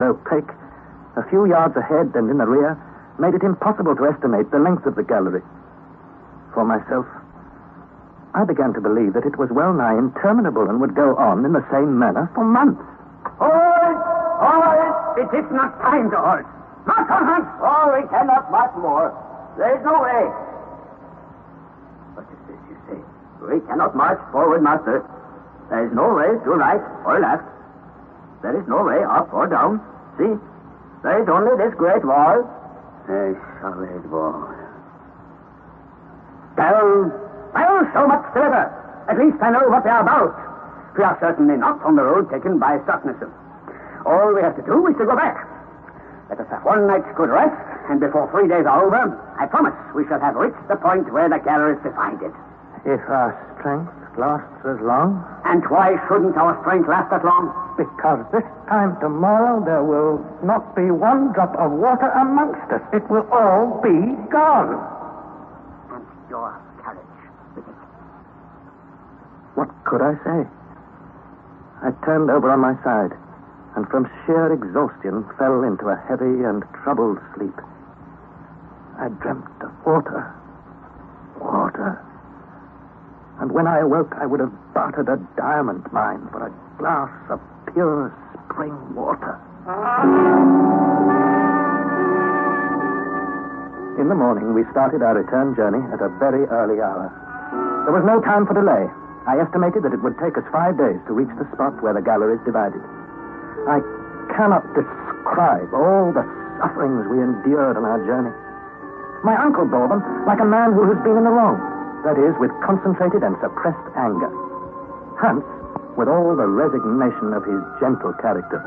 opaque, a few yards ahead and in the rear, made it impossible to estimate the length of the gallery. For myself, I began to believe that it was well nigh interminable and would go on in the same manner for months. Halt! Halt! It is not time to halt. March on, Hans! Oh, we cannot march more. There is no way. What is this you say? We cannot march forward, master. There is no way to right or left. There is no way up or down. See? There is only this great wall. A solid wall. Well, so much the better. At least I know what they are about. We are certainly not on the road taken by Stocknessel. All we have to do is to go back. Let us have one night's good rest, and before 3 days are over, I promise we shall have reached the point where the gallery is divided. If our strength lasts as long? And why shouldn't our strength last that long? Because this time tomorrow there will not be one drop of water amongst us. It will all be gone. And your courage with it. What could I say? I turned over on my side, and from sheer exhaustion fell into a heavy and troubled sleep. I dreamt of water. Water. And when I awoke, I would have bartered a diamond mine for a glass of pure spring water. In the morning, we started our return journey at a very early hour. There was no time for delay. I estimated that it would take us 5 days to reach the spot where the gallery is divided. I cannot describe all the sufferings we endured on our journey. My uncle bore them like a man who has been in the wrong. That is, with concentrated and suppressed anger. Hans, with all the resignation of his gentle character.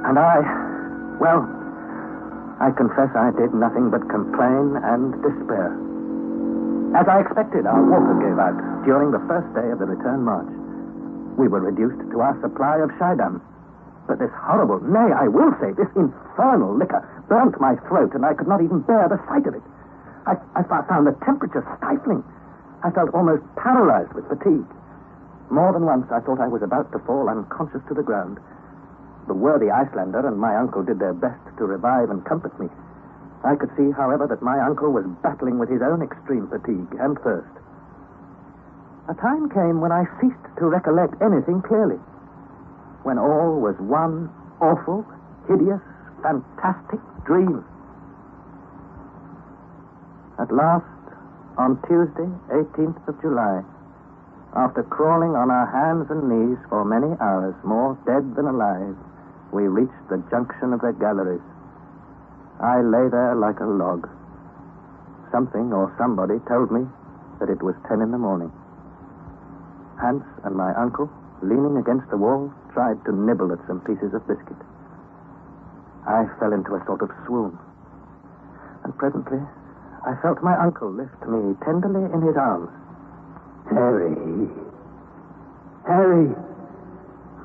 And I confess I did nothing but complain and despair. As I expected, our water gave out during the first day of the return march. We were reduced to our supply of Schiedam. But this horrible, nay, I will say, this infernal liquor burnt my throat, and I could not even bear the sight of it. I found the temperature stifling. I felt almost paralyzed with fatigue. More than once I thought I was about to fall unconscious to the ground. The worthy Icelander and my uncle did their best to revive and comfort me. I could see, however, that my uncle was battling with his own extreme fatigue and thirst. A time came when I ceased to recollect anything clearly. When all was one awful, hideous, fantastic dream. At last, on Tuesday, 18th of July, after crawling on our hands and knees for many hours, more dead than alive, we reached the junction of the galleries. I lay there like a log. Something or somebody told me that it was 10 in the morning. Hans and my uncle, leaning against the wall, tried to nibble at some pieces of biscuit. I fell into a sort of swoon, and presently I felt my uncle lift me tenderly in his arms. Harry. Harry.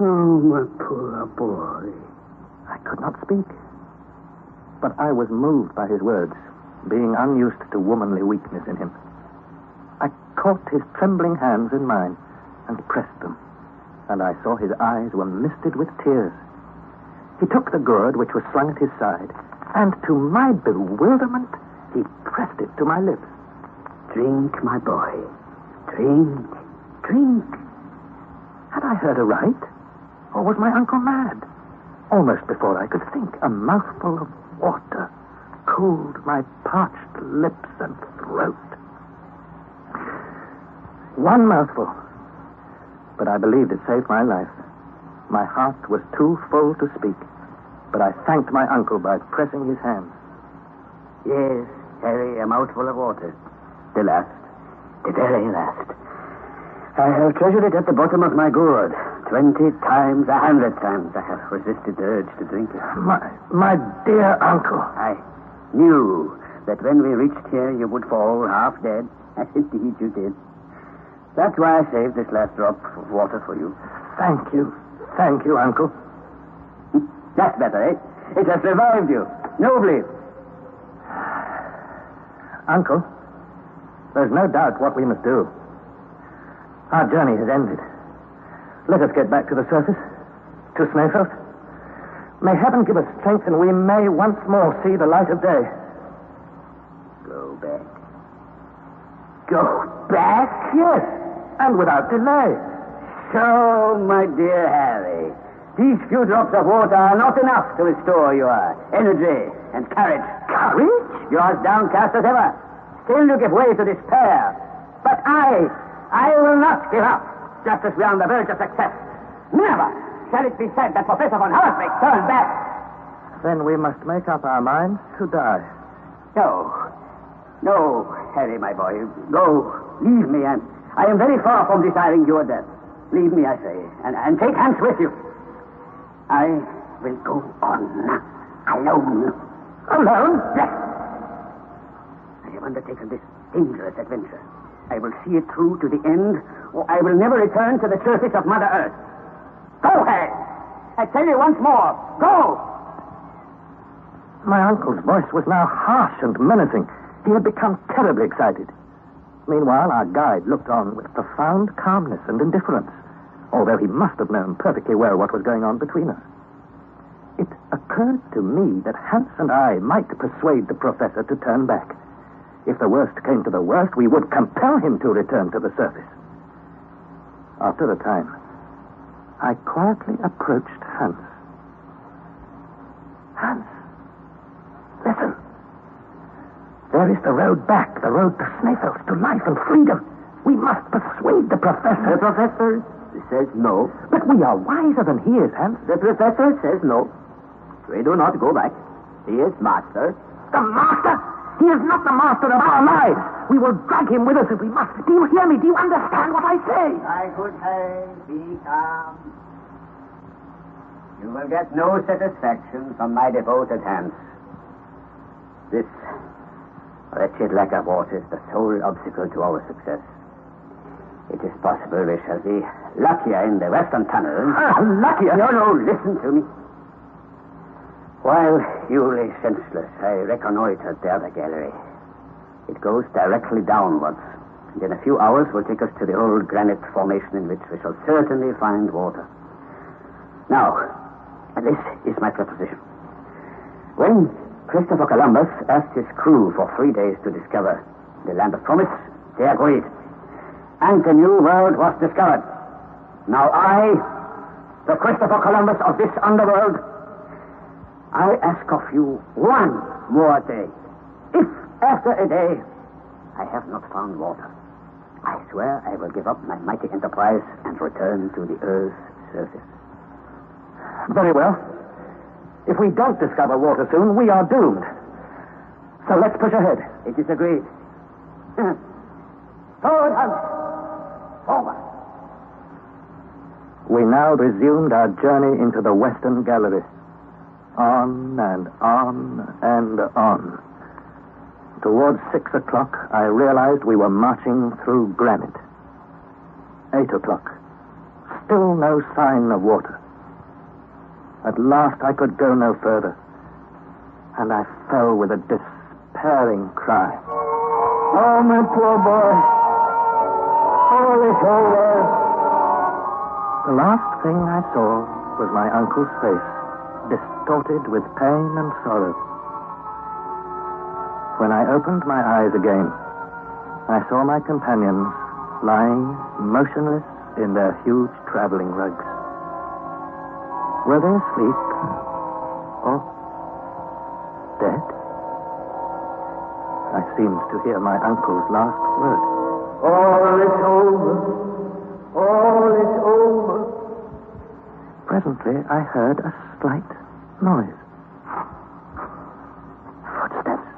Oh, my poor boy. I could not speak, but I was moved by his words, being unused to womanly weakness in him. I caught his trembling hands in mine and pressed them, and I saw his eyes were misted with tears. He took the gourd which was slung at his side, and to my bewilderment, he pressed it to my lips. Drink, my boy. Drink. Drink. Had I heard aright? Or was my uncle mad? Almost before I could think, a mouthful of water cooled my parched lips and throat. One mouthful, but I believed it saved my life. My heart was too full to speak, but I thanked my uncle by pressing his hand. Yes, Harry, a mouthful of water. The last. The very last. I have treasured it at the bottom of my gourd. 20 times, 100 times I have resisted the urge to drink it. My dear uncle. I knew that when we reached here you would fall half dead. Indeed you did. That's why I saved this last drop of water for you. Thank you. Thank you, uncle. That's better, eh? It has revived you. Nobly. Uncle, there's no doubt what we must do. Our journey has ended. Let us get back to the surface, to Snæfell. May heaven give us strength, and we may once more see the light of day. Go back. Go back? Yes, and without delay. So, my dear Harry, these few drops of water are not enough to restore your energy and courage. Courage? You're as downcast as ever. Still you give way to despair. But I will not give up, just as we are on the verge of success. Never shall it be said that Professor von Hartwig turned back. Then we must make up our minds to die. No, Harry, my boy. Go. Leave me. I am very far from desiring your death. Leave me, I say, and take Hans with you. I will go on alone. Alone? Yes. I have undertaken this dangerous adventure. I will see it through to the end, or I will never return to the surface of Mother Earth. Go, Harry! I tell you once more, go! My uncle's voice was now harsh and menacing. He had become terribly excited. Meanwhile, our guide looked on with profound calmness and indifference, although he must have known perfectly well what was going on between us. It occurred to me that Hans and I might persuade the professor to turn back. If the worst came to the worst, we would compel him to return to the surface. After a time, I quietly approached Hans. Hans, listen. There is the road back, the road to Sneffels, to life and freedom. We must persuade the professor. The professor says no. But we are wiser than he is, Hans. The professor says no. We do not go back. He is master. The master? He is not the master of our lives. We will drag him with us if we must. Do you hear me? Do you understand what I say? My good Harry, be calm. You will get no satisfaction from my devoted Hans. This wretched lack of water is the sole obstacle to our success. It is possible we shall be luckier in the western tunnel. Luckier? No, listen to me. While you lay senseless, I reconnoitered the other gallery. It goes directly downwards, and in a few hours will take us to the old granite formation in which we shall certainly find water. Now, this is my proposition. When Christopher Columbus asked his crew for 3 days to discover the land of promise, they agreed. And the new world was discovered. Now I, the Christopher Columbus of this underworld, I ask of you one more day. If after a day I have not found water, I swear I will give up my mighty enterprise and return to the Earth's surface. Very well. If we don't discover water soon, we are doomed. So let's push ahead. It is agreed. Forward, Hans. Forward. We now resumed our journey into the western gallery. On and on and on. Towards 6 o'clock, I realized we were marching through granite. 8 o'clock. Still no sign of water. At last I could go no further, and I fell with a despairing cry. Oh, my poor boy. All is over. The last thing I saw was my uncle's face, distorted with pain and sorrow. When I opened my eyes again, I saw my companions lying motionless in their huge traveling rugs. Were they asleep or dead? I seemed to hear my uncle's last word. All is over. All is over. Presently, I heard a slight noise. Footsteps.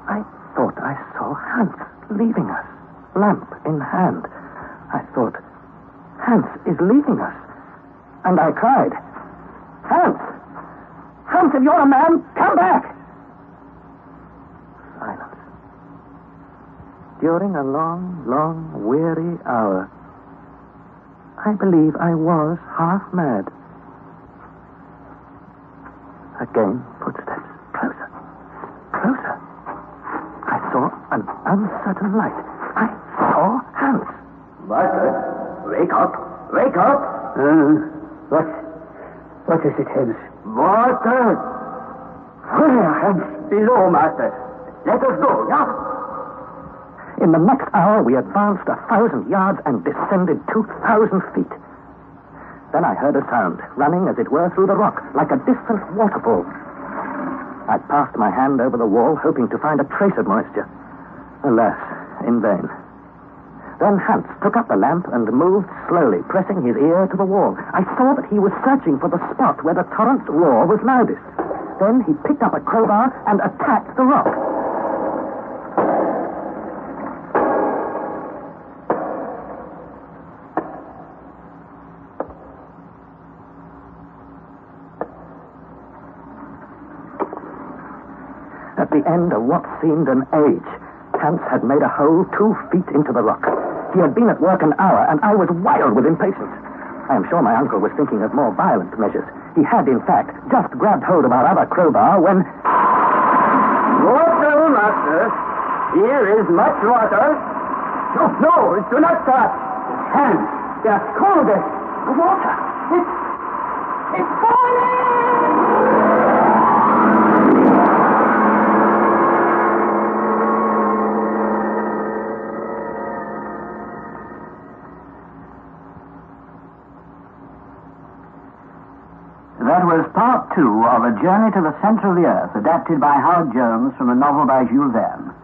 I thought I saw Hans leaving us, lamp in hand. I thought, Hans is leaving us. And I cried, Hans! Hans, if you're a man, come back! Silence. During a long, weary hour, I believe I was half mad. Again, footsteps. Closer. Closer. I saw an uncertain light. I saw Hans. Margaret, wake up. Wake up. What is it, Hans? Water! Where? Below, master. Let us go, yeah? In the next hour, we advanced 1,000 yards and descended 2,000 feet. Then I heard a sound, running as it were through the rock, like a distant waterfall. I passed my hand over the wall, hoping to find a trace of moisture. Alas, in vain. Then Hans took up the lamp and moved slowly, pressing his ear to the wall. I saw that he was searching for the spot where the torrent's roar was loudest. Then he picked up a crowbar and attacked the rock. At the end of what seemed an age, Hans had made a hole 2 feet into the rock. He had been at work an hour, and I was wild with impatience. I am sure my uncle was thinking of more violent measures. He had, in fact, just grabbed hold of our other crowbar when... Water, master. Here is much water. No, do not stop. Hands, they are scalded. The water. It's boiling! That was part 2 of A Journey to the Center of the Earth, adapted by Howard Jones from a novel by Jules Verne.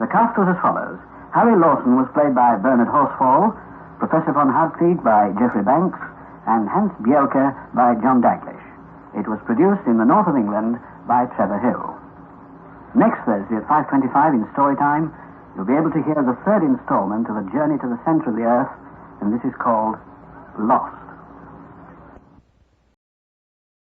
The cast was as follows. Harry Lawson was played by Bernard Horsfall, Professor von Hartwig by Geoffrey Banks, and Hans Bjelke by John Daglish. It was produced in the north of England by Trevor Hill. Next Thursday at 5:25 in Storytime, you'll be able to hear the 3rd installment of A Journey to the Center of the Earth, and this is called Lost.